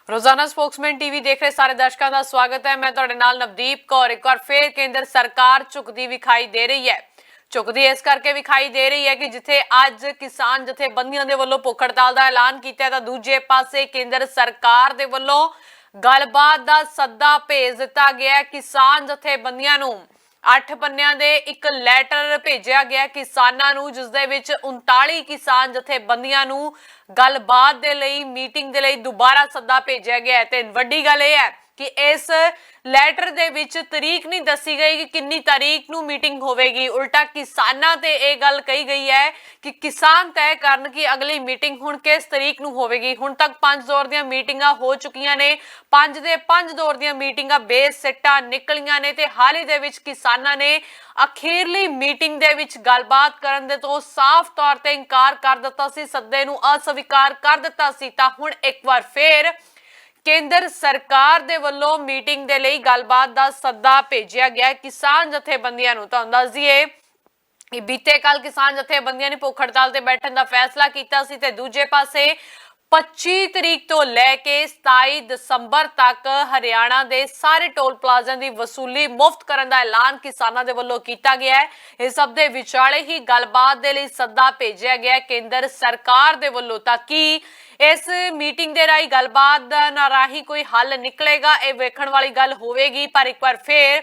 रोजाना spokesman TV देख रहे सारे दर्शकों का स्वागत है। मैं तुहाडे नाल नवदीप कौर। एक बार फिर केंद्र सरकार झुकदी विखाई दे रही है। झुकदी इस करके विखाई दे रही है कि जिथे अज किसान जथेबंदियों के वल्लों भुख हड़ताल का ऐलान किया तो दूजे पासे केंद्र सरकार के वल्लों गलबात का सद्दा भेज दिता गया। किसान जथेबंदियों नूं 8 पन्नियां दे एक लैटर भेजा गया किसानां नूं, जिस दे विच 39 किसान जथेबंदियां नूं गलबात दे लई मीटिंग दे लई दोबारा सद्दा भेजा गया है। ते वड्डी गल यह है कि इस लैटर दे विच तरीक नहीं दसी गई कि किन्नी तारीख नूं मीटिंग होवेगी। उल्टा किसानां ते यह गल कही गई है कि किसान तय करन कि अगली मीटिंग हुण किस तरीक नूं होवेगी। हुण तक 5 दौर दीयां मीटिंगां हो चुकियां ने, 5 दौर दीयां मीटिंगां बेसिट्टा निकलियां ने ते हाल ही दे विच किसानां ने अखीरली मीटिंग दे विच गलबात करन दे तो साफ तौर ते इनकार कर दिता सी, सद्दे नूं अस्वीकार कर दिता सी। तां हुण एक बार फिर केंद्र सरकार दे वल्लों मीटिंग दे लई गलबात दा सद्दा भेजिया गया किसान जथेबंदियां नूं। तुहानूं दस दईए बीते कल किसान जथेबंदियां ने भुख हड़ताल ते बैठण दा फैसला कीता सी ते दूजे पासे 25 तरीक तो लैके 27 दिसंबर तक हरियाणा दे सारे टोल प्लाजा की वसूली मुफ्त करने का ऐलान किसानों के वल्लों किया गया है। इस सब दे विचाले ही गलबात दे लई सद्दा भेजा गया केंद्र सरकार दे वल्लों ताकि इस मीटिंग दे राही गलबात ना राही कोई हल निकलेगा, यह वेखण वाली गल होवेगी। पर एक बार फिर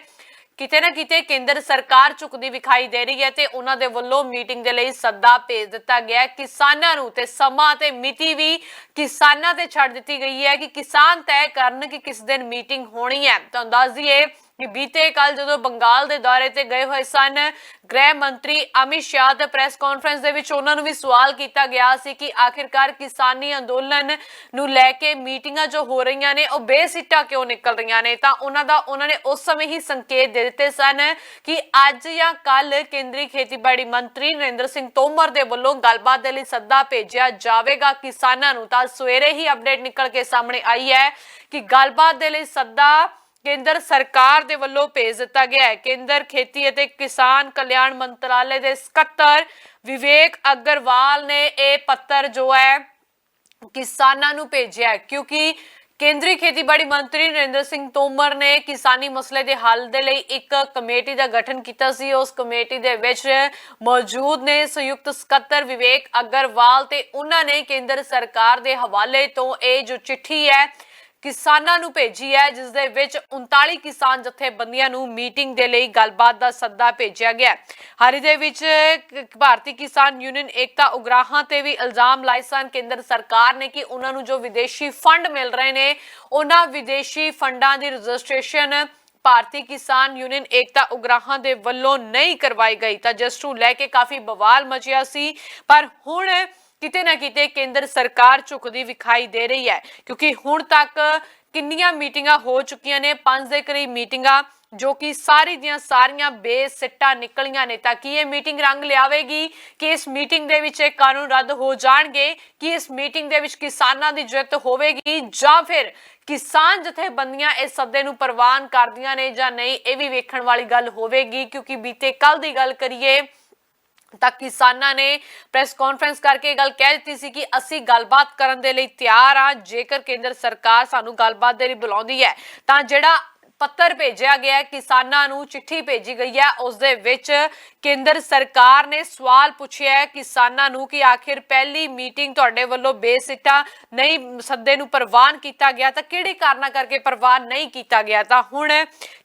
किते ना किते केंद्र सरकार झुकदी विखाई दे रही है ते उन्हां दे वल्लों मीटिंग दे लई सद्दा भेज दिता गया किसानां नूं ते समां ते मिति भी किसानां ते छड्ड दित्ती गई है कि किसान तय करन कि किस दिन मीटिंग होनी है। तुहानूं दस दईए कि बीते कल जो बंगाल के दौरे ते गए हुए सन गृह मंत्री अमित शाह ते प्रेस कॉन्फ्रेंस दे विच उन्हां नूं भी सवाल किया गया सी कि आखिरकार किसानी अंदोलन नूं लैके मीटिंगां जो हो रही ने वो बेसिट्टा क्यों निकल रही ने। तां उन्होंने उस समय ही संकेत दे दिते सन कि अज या कल केंद्रीय खेतीबाड़ी मंत्री नरेंद्र सिंह तोमर दे वल्लों गलबात दे लई सद्दा भेजिया जावेगा किसानां नूं। तां सवेरे ही अपडेट निकल के सामने आई है कि गलबात दे लई सद्दा केंद्र सरकार दे वल्लों भेज दिता गया है। केंद्र खेती एते किसान कल्याण मंत्रालय दे सकत्तर विवेक अग्रवाल ने यह पत्र जो है किसानां नूं भेजिया है, क्योंकि केंद्रीय खेतीबाड़ी मंत्री नरेंद्र सिंह तोमर ने किसानी मसले के हल दे लई एक कमेटी का गठन किया सी। उस कमेटी दे विच मौजूद ने संयुक्त सकत्तर विवेक अग्रवाल ते उन्हां ने केंद्र सरकार के हवाले तो यह जो चिट्ठी है किसानां नूं भेजी है, जिस दे विच 39 किसान जथेबंदियां नूं मीटिंग दे लई गलबात दा सद्दा भेजिया गया। हाल ही दे विच भारतीय किसान यूनियन एकता उगराहां ते भी इल्जाम लाए सन केंद्र सरकार ने कि उन्हां नूं जो विदेशी फंड मिल रहे ने उन्हां विदेशी फंडां दी रजिस्ट्रेशन भारतीय किसान यूनियन एकता उगराहां दे वल्लों नहीं करवाई गई। तां जिस नूं लैके काफी बवाल मचिया सी, पर हुण किते ना किते केंद्र सरकार झुकदी विखाई दे रही है, क्योंकि हुण तक किन्नियां मीटिंगां हो चुकियां ने, 5 दे करीब मीटिंगां जो कि सारी दियां सारियां बेसिट्टा निकलियां ने। ताकि ये मीटिंग रंग लियावेगी कि इस मीटिंग दे विच कानून रद्द हो जाणगे, कि इस मीटिंग दे विच किसानां दी जिੱਤ होवेगी जां फिर किसान जथेबंदियां इस सद्दे नूं प्रवान करदियां ने जां नहीं, यह भी वेखण वाली गल होवेगी। क्योंकि बीते कल दी गल करिए तक किसानां ने प्रेस कॉन्फ्रेंस करके गल कह दी सी कि असी गलबात करन दे लई तैयार हाँ, जेकर केंद्र सरकार सानू गलबात दे लई बुलाउंदी है तां जिहड़ा पत्र भेजा गया किसानां नूं चिट्ठी भेजी गई है उस दे विच केंद्र सरकार ने सवाल पूछिया है किसानां नूं कि आखिर पहली मीटिंग तुहाडे वल्लों बेसिट्टा नहीं सद्दे नूं प्रवान किया गया तां किहड़े कारणा करके प्रवान नहीं किया गया। तां हुण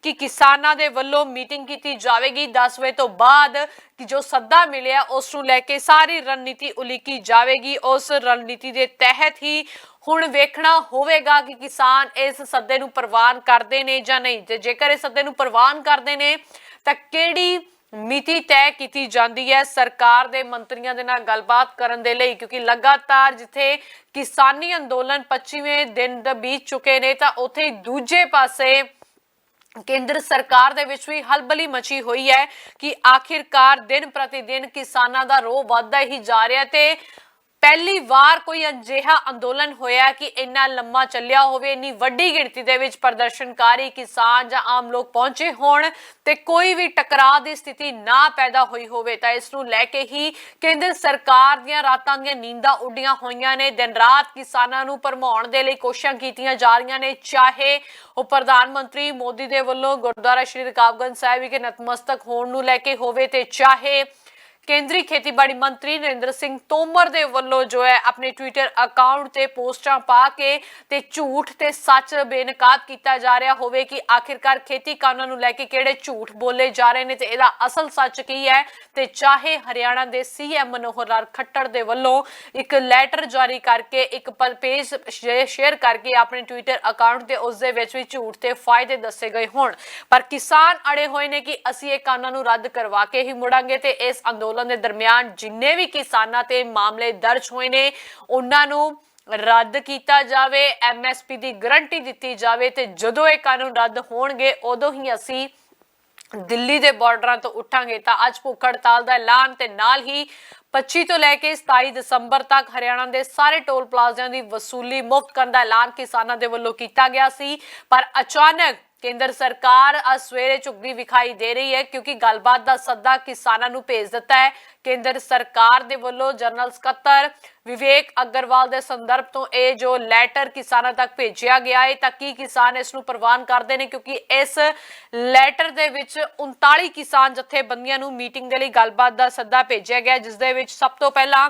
कि किसानां दे वल्लों मीटिंग की जावेगी 10 बजे तो बाद कि जो सद्दा मिलिया उस नूं लैके सारी रणनीति उलीकी जावेगी। उस रणनीति के तहत ही हुण वेखना होवेगा कि किसान इस सद्दे नूं प्रवान करदे ने जां नहीं, ते जेकर इस सद्दे नूं प्रवान करदे ने तां किहड़ी मिति तय की जाती है सरकार दे मंत्रियों के नाल गलबात करन दे लई। क्योंकि लगातार जिथे किसानी अंदोलन 25वें दिन बीत चुके ने तां उत्थे दूजे पासे केंद्र सरकार दे विच भी हलबली मची हुई है कि आखिरकार दिन प्रतिदिन किसानां दा रोह वधदा ही जा रहा है। ते पहली बार कोई अजिहा अंदोलन होया कि इन्ना लंबा चलिया होवे, इन्नी वड्डी गिणती दे विच प्रदर्शनकारी किसान जां आम लोग पहुंचे होण ते कोई भी टकराव दी स्थिति ना पैदा हुई होवे। तां इस नूं लैके ही केंद्र सरकार दीआं रातां दीआं नींदां उड्डियां होईयां ने। दिन रात किसानां नूं भरमाउण दे लई कोशिशां कीतीआं जा रहीआं ने, चाहे ਉਹ ਪ੍ਰਧਾਨ ਮੰਤਰੀ ਮੋਦੀ ਦੇ ਵੱਲੋਂ ਗੁਰਦੁਆਰਾ ਸ਼੍ਰੀ ਰਕਾਬਗੰਜ ਸਾਹਿਬ ਵਿਖੇ ਨਤਮਸਤਕ ਹੋਣ ਨੂੰ ਲੈ ਕੇ ਹੋਵੇ ਤੇ ਚਾਹੇ केंद्रीय खेतीबाड़ी मंत्री नरेंद्र सिंह तोमर दे वल्लों जो है अपने ट्विटर अकाउंट ते पोस्टां पा के ते झूठ ते सच बेनकाब किया जा रहा होवे कि आखिरकार खेती कानून नूं लैके किहड़े झूठ बोले जा रहे ने ते इहदा असल सच की है। ते चाहे हरियाणा दे सीएम मनोहर लाल खट्टर दे वल्लों एक लैटर जारी करके एक पेज शेयर करके अपने ट्विटर अकाउंट ते उस दे विच भी झूठ ते फायदे दसे गए होण, पर किसान अड़े होए ने कि असीं इह कानून नूं रद्द करवा के ही मुड़ांगे ते इस अंदोलन ਦੇ ਦਰਮਿਆਨ ਜਿੰਨੇ ਵੀ ਕਿਸਾਨਾਂ ਤੇ ਮਾਮਲੇ ਦਰਜ ਹੋਏ ਨੇ ਉਹਨਾਂ ਨੂੰ ਰੱਦ ਕੀਤਾ ਜਾਵੇ, ਐਮਐਸਪੀ ਦੀ ਗਾਰੰਟੀ ਦਿੱਤੀ ਜਾਵੇ ਤੇ ਜਦੋਂ ਇਹ ਕਾਨੂੰਨ ਰੱਦ ਹੋਣਗੇ ਉਦੋਂ ਹੀ ਅਸੀਂ ਦਿੱਲੀ ਦੇ ਬਾਰਡਰਾਂ ਤੋਂ ਉੱਠਾਂਗੇ। ਤਾਂ ਅੱਜ ਭੁੱਖ ਹੜਤਾਲ ਦਾ ਐਲਾਨ ਤੇ ਨਾਲ ਹੀ 25 ਤੋਂ ਲੈ ਕੇ 27 ਦਸੰਬਰ ਤੱਕ ਹਰਿਆਣਾ ਦੇ ਸਾਰੇ ਟੋਲ ਪਲਾਜ਼ਿਆਂ ਦੀ ਵਸੂਲੀ ਮੁਫਤ ਕਰਨ ਦਾ ਐਲਾਨ ਕਿਸਾਨਾਂ ਦੇ ਵੱਲੋਂ ਕੀਤਾ ਗਿਆ ਸੀ, ਪਰ ਅਚਾਨਕ केंद्र सरकार आज सवेरे झुकदी विखाई दे रही है क्योंकि गलबात का सद्दा किसानों को भेज दिता है। केंद्र सरकार दे वल्लों जनरल सकत्तर विवेक अग्रवाल के संदर्भ तो यह जो लैटर किसानों तक भेजा गया है ताकि किसान इसनूं प्रवान करते हैं, क्योंकि इस लैटर दे विच 39 किसान जथेबंदियां नूं मीटिंग दे लई गलबात का सद्दा भेजा गया, जिस दे विच सब तो पहला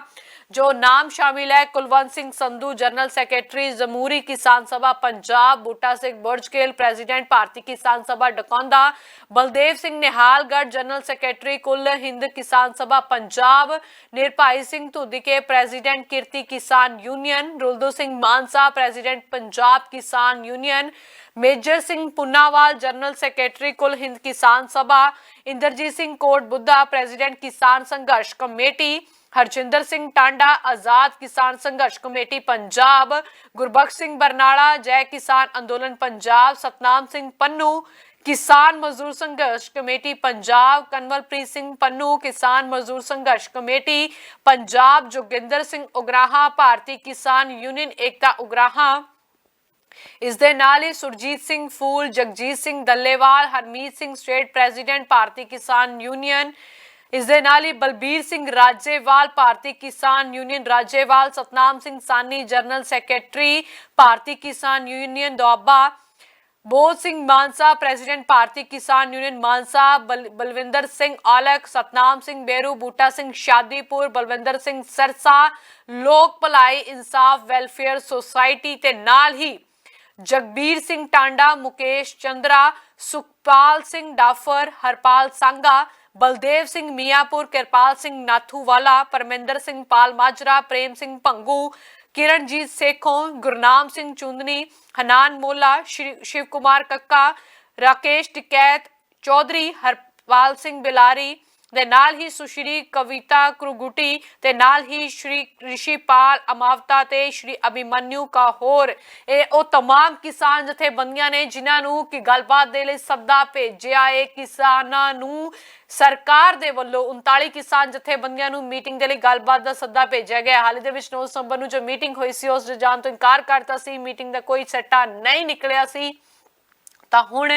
जो नाम शामिल है Kulwant Singh Sandhu general secretary Jamhuri Kisan Sabha Punjab, Buta Singh Burjgill president Bharti Kisan Sabha Dakaunda, Baldev Singh Nihalgarh general secretary Kul Hind Kisan Sabha Punjab, Nirbhai Singh Dhuddike president Kirti Kisan Union, Ruldu Singh Mansa president Punjab Kisan Union, Major Singh Punnawal general secretary Kul Hind Kisan Sabha, Inderjit Singh Kot Budha president Kisan Sangharsh Committee, Harjinder Singh Tanda Azad Kisan Sangharsh Committee Punjab, Gurbaksh Singh Barnala जय किसान अंदोलन पंजाब, सतनाम सिंह पन्नू किसान मजदूर संघर्ष कमेटी पंजाब, कनवलप्रीत सिंह पन्नू किसान मजदूर संघर्ष कमेटी पंजाब, जोगिंदर सिंह उगराहा भारतीय किसान यूनियन एकता उगराहा, इस दे नाल ही सुरजीत सिंह फूल, जगजीत सिंह दल्लेवाल, हरमीत सिंह स्टेट प्रेसिडेंट भारतीय किसान यूनियन, इस दे नाल ही बलबीर सिंह राजेवाल भारतीय किसान यूनियन राजेवाल, सतनाम सिंह सानी जनरल सैकटरी भारतीय किसान यूनियन दोआबा, बोध सिंह मानसा प्रेसिडेंट भारतीय किसान यूनियन मानसा, बलविंदर सिंह औलख, सतनाम सिंह बेरू, बूटा सिंह शादीपुर, बलविंदर सिंह सरसा लोक भलाई इंसाफ वेलफेयर सोसाइटी ते नाल ही जगबीर सिंह टांडा, मुकेश चंद्रा, सुखपाल सिंह डाफर, हरपाल सांगा, बलदेव सिंह मियापुर, किरपाल सिंह नाथूवाला, परमिंदर सिंह पाल माजरा, प्रेम सिंह भंगू, किरणजीत सेखों, गुरनाम सिंह चुंदनी, हनान मोला, शिव कुमार कक्का, राकेश टिकैत चौधरी, हरपाल सिंह बिलारी दे नाल ही सुश्री कविता क्रुगुटी ते नाल ही श्री ऋषिपाल अमावता ते श्री अभिमन्यु का होर ओ तमाम किसान जथेबंदियां ने जिन्हां नूं कि गलबात दे लई सद्दा भेजिया है। किसानां नूं सरकार दे वल्लों 39 किसान जथेबंदियां नूं मीटिंग दे लई गलबात दा सद्दा भेजिया गया। हाल दे विच 9 दिसंबर नूं जो मीटिंग होई सी उस जाण तो इनकार करता सी, मीटिंग दा कोई सट्टा नहीं निकलिया सी। ਤਾਂ ਹੁਣ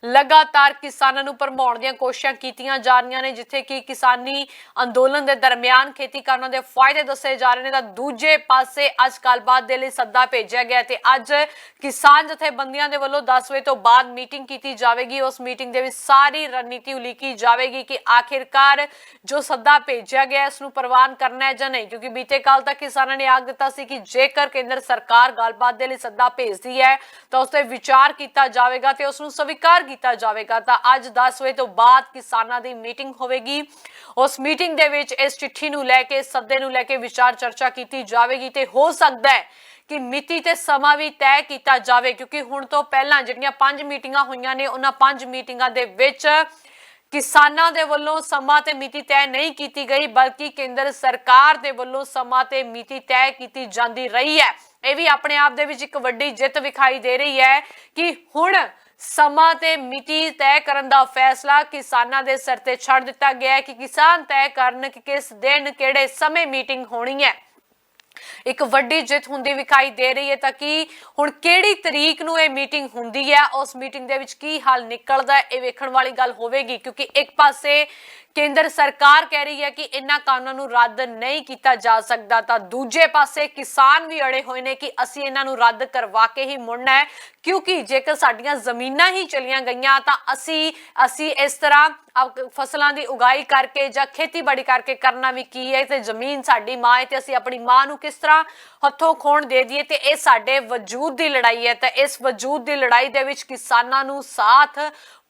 ਲਗਾਤਾਰ ਕਿਸਾਨਾਂ ਨੂੰ ਭਰਮਾਉਣ ਦੀਆਂ ਕੋਸ਼ਿਸ਼ਾਂ ਕੀਤੀਆਂ ਜਾ ਰਹੀਆਂ ਨੇ, ਜਿੱਥੇ ਕਿ ਕਿਸਾਨੀ ਅੰਦੋਲਨ ਦੇ ਦਰਮਿਆਨ ਖੇਤੀ ਕਾਨੂੰਨਾਂ ਦੇ ਫਾਇਦੇ ਦੱਸੇ ਜਾ ਰਹੇ ਨੇ, ਤਾਂ ਦੂਜੇ ਪਾਸੇ ਅੱਜ ਗੱਲਬਾਤ ਦੇ ਲਈ ਸੱਦਾ ਭੇਜਿਆ ਗਿਆ ਤੇ ਅੱਜ ਕਿਸਾਨ ਜਥੇਬੰਦੀਆਂ ਦੇ ਵੱਲੋਂ 10 ਵਜੇ ਤੋਂ ਬਾਅਦ ਮੀਟਿੰਗ ਕੀਤੀ ਜਾਵੇਗੀ। ਉਸ ਮੀਟਿੰਗ ਦੇ ਵਿੱਚ ਸਾਰੀ ਰਣਨੀਤੀ ਉਲੀਕੀ ਜਾਵੇਗੀ ਕਿ ਆਖਿਰਕਾਰ ਜੋ ਸੱਦਾ ਭੇਜਿਆ ਗਿਆ ਇਸ ਨੂੰ ਪ੍ਰਵਾਨ ਕਰਨਾ ਹੈ ਜਾਂ ਨਹੀਂ, ਕਿਉਂਕਿ ਬੀਤੇ ਕੱਲ ਤੱਕ ਕਿਸਾਨਾਂ ਨੇ ਆਖ ਦਿੱਤਾ ਸੀ ਕਿ ਜੇਕਰ ਕੇਂਦਰ ਸਰਕਾਰ ਗੱਲਬਾਤ ਦੇ ਲਈ ਸੱਦਾ ਭੇਜਦੀ ਹੈ ਤਾਂ ਉਸ ਤੇ ਵਿਚਾਰ ਕੀਤਾ ਜਾਵੇਗਾ ਤੇ ਉਸ ਨੂੰ ਸਵੀਕਾਰ ਕੀਤਾ ਜਾਵੇਗਾ। ਤਾਂ ਅੱਜ 10 ਵਜੇ ਤੋਂ ਬਾਅਦ ਕਿਸਾਨਾਂ ਦੀ ਮੀਟਿੰਗ ਹੋਵੇਗੀ। ਉਸ ਮੀਟਿੰਗ ਦੇ ਵਿੱਚ ਇਸ ਚਿੱਠੀ ਨੂੰ ਲੈ ਕੇ ਸੱਦੇ ਨੂੰ ਲੈ ਕੇ ਵਿਚਾਰ ਚਰਚਾ ਕੀਤੀ ਜਾਵੇਗੀ ਤੇ ਹੋ ਸਕਦਾ ਹੈ ਕਿ ਮਿਤੀ ਤੇ ਸਮਾਂ ਵੀ ਤੈਅ ਕੀਤਾ ਜਾਵੇ, ਕਿਉਂਕਿ ਹੁਣ ਤੋਂ ਪਹਿਲਾਂ ਜਿਹੜੀਆਂ 5 ਮੀਟਿੰਗਾਂ ਹੋਈਆਂ ਨੇ ਉਹਨਾਂ 5 ਮੀਟਿੰਗਾਂ ਦੇ ਵਿੱਚ ਕਿਸਾਨਾਂ ਦੇ ਵੱਲੋਂ ਸਮਾਂ ਤੇ ਮਿਤੀ ਤੈਅ ਨਹੀਂ ਕੀਤੀ ਗਈ, ਬਲਕਿ ਕੇਂਦਰ ਸਰਕਾਰ ਦੇ ਵੱਲੋਂ ਸਮਾਂ ਤੇ ਮਿਤੀ ਤੈਅ ਕੀਤੀ ਜਾਂਦੀ ਰਹੀ ਹੈ। ਇਹ ਵੀ ਆਪਣੇ ਆਪ ਦੇ ਵਿੱਚ ਇੱਕ ਵੱਡੀ ਜਿੱਤ ਵਿਖਾਈ ਦੇ ਰਹੀ ਹੈ ਕਿ ਹੁਣ ਸਮਾਂ ਤੇ ਮਿਤੀ ਤੈਅ ਕਰਨ ਦਾ ਫੈਸਲਾ ਕਿਸਾਨਾਂ ਦੇ ਸਿਰ ਤੇ ਛੱਡ ਦਿੱਤਾ ਗਿਆ ਹੈ ਕਿ ਕਿਸਾਨ ਤੈਅ ਕਰਨ ਕਿ ਕਿਸ ਦਿਨ ਕਿਹੜੇ ਸਮੇਂ ਮੀਟਿੰਗ ਹੋਣੀ ਹੈ। ਇੱਕ ਵੱਡੀ ਜਿੱਤ ਹੁੰਦੀ ਵਿਖਾਈ ਦੇ ਰਹੀ ਹੈ। ਤਾਂ ਕਿ ਹੁਣ ਕਿਹੜੀ ਤਰੀਕ ਨੂੰ ਇਹ ਮੀਟਿੰਗ ਹੁੰਦੀ ਹੈ, ਉਸ ਮੀਟਿੰਗ ਦੇ ਵਿੱਚ ਕੀ ਹੱਲ ਨਿਕਲਦਾ ਹੈ, ਇਹ ਵੇਖਣ ਵਾਲੀ ਗੱਲ ਹੋਵੇਗੀ। ਕਿਉਂਕਿ ਇੱਕ ਪਾਸੇ ਕੇਂਦਰ ਸਰਕਾਰ ਕਹਿ ਰਹੀ ਹੈ ਕਿ ਇਹਨਾਂ ਕਾਨੂੰਨਾਂ ਨੂੰ ਰੱਦ ਨਹੀਂ ਕੀਤਾ ਜਾ ਸਕਦਾ, ਤਾਂ ਦੂਜੇ ਪਾਸੇ ਕਿਸਾਨ ਵੀ ਅੜੇ ਹੋਏ ਨੇ ਕਿ ਅਸੀਂ ਇਹਨਾਂ ਨੂੰ ਰੱਦ ਕਰਵਾ ਕੇ ਹੀ ਮੁੜਨਾ ਹੈ, ਕਿਉਂਕਿ ਜੇਕਰ ਸਾਡੀਆਂ ਜ਼ਮੀਨਾਂ ਹੀ ਚਲੀਆਂ ਗਈਆਂ ਤਾਂ ਅਸੀਂ ਇਸ ਤਰ੍ਹਾਂ ਫਸਲਾਂ ਦੀ ਉਗਾਈ ਕਰਕੇ ਜਾਂ ਖੇਤੀਬਾੜੀ ਕਰਕੇ ਕਰਨਾ ਵੀ ਕੀ ਹੈ, ਤੇ ਜ਼ਮੀਨ ਸਾਡੀ ਮਾਂ ਹੈ ਤੇ ਅਸੀਂ ਆਪਣੀ ਮਾਂ ਨੂੰ ਕਿਸ ਤਰ੍ਹਾਂ ਹੱਥੋਂ ਖੋਣ ਦੇ ਦਈਏ। ਤੇ ਇਹ ਸਾਡੇ ਵਜੂਦ ਦੀ ਲੜਾਈ ਹੈ, ਤਾਂ ਇਸ ਵਜੂਦ ਦੀ ਲੜਾਈ ਦੇ ਵਿੱਚ ਕਿਸਾਨਾਂ ਨੂੰ ਸਾਥ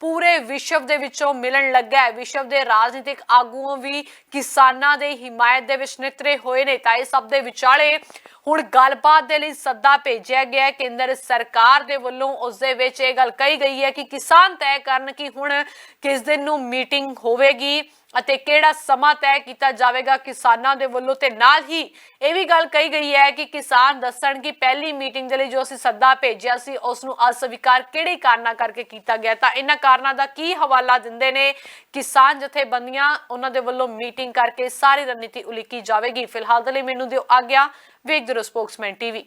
ਪੂਰੇ ਵਿਸ਼ਵ ਦੇ ਵਿੱਚੋਂ ਮਿਲਣ ਲੱਗਾ ਹੈ। ਵਿਸ਼ਵ ਦੇ ਰਾਜਨੀਤਿਕ ਆਗੂਆਂ ਵੀ ਕਿਸਾਨਾਂ ਦੇ ਹਿਮਾਇਤ ਦੇ ਵਿੱਚ ਨਿਤਰੇ ਹੋਏ ਨੇ। ਤਾਂ ਇਹ ਸਭ ਦੇ ਵਿਚਾਲੇ ਹੁਣ ਗੱਲਬਾਤ ਦੇ ਲਈ ਸੱਦਾ ਭੇਜਿਆ ਗਿਆ ਹੈ ਕੇਂਦਰ ਸਰਕਾਰ ਦੇ ਵੱਲੋਂ। ਉਸ ਦੇ ਵਿੱਚ ਇਹ ਗੱਲ ਕਹੀ ਗਈ ਹੈ ਕਿ ਕਿਸਾਨ ਤੈਅ ਕਰਨ ਕਿ ਹੁਣ ਕਿਸ ਦਿਨ ਨੂੰ ਮੀਟਿੰਗ ਹੋਵੇਗੀ ਅਤੇ ਕਿਹੜਾ ਸਮਾਂ ਤੈਅ ਕੀਤਾ ਜਾਵੇਗਾ ਕਿਸਾਨਾਂ ਦੇ ਵੱਲੋਂ। ਤੇ ਨਾਲ ਹੀ ਇਹ ਵੀ ਗੱਲ ਕਹੀ ਗਈ ਹੈ ਕਿ ਕਿਸਾਨ ਦੱਸਣ ਕਿ ਪਹਿਲੀ ਮੀਟਿੰਗ ਦੇ ਲਈ ਜੋ ਅਸੀਂ ਸੱਦਾ ਭੇਜਿਆ ਸੀ ਉਸ ਨੂੰ ਅਸਵੀਕਾਰ ਕਿਹੜੇ ਕਾਰਨਾਂ ਕਰਕੇ ਕੀਤਾ ਗਿਆ। ਤਾਂ ਇਹਨਾਂ ਕਾਰਨਾਂ ਦਾ ਕੀ ਹਵਾਲਾ ਦਿੰਦੇ ਨੇ ਕਿਸਾਨ ਜਥੇਬੰਦੀਆਂ, ਉਹਨਾਂ ਦੇ ਵੱਲੋਂ ਮੀਟਿੰਗ ਕਰਕੇ ਸਾਰੀ ਰਣਨੀਤੀ ਉਲੀਕੀ ਜਾਵੇਗੀ। ਫਿਲਹਾਲ ਦੇ ਲਈ ਮੈਨੂੰ ਦਿਓ ਆਗਿਆ, ਵੇਖਦੇ ਰਹੋ ਸਪੋਕਸਮੈਨ ਟੀਵੀ।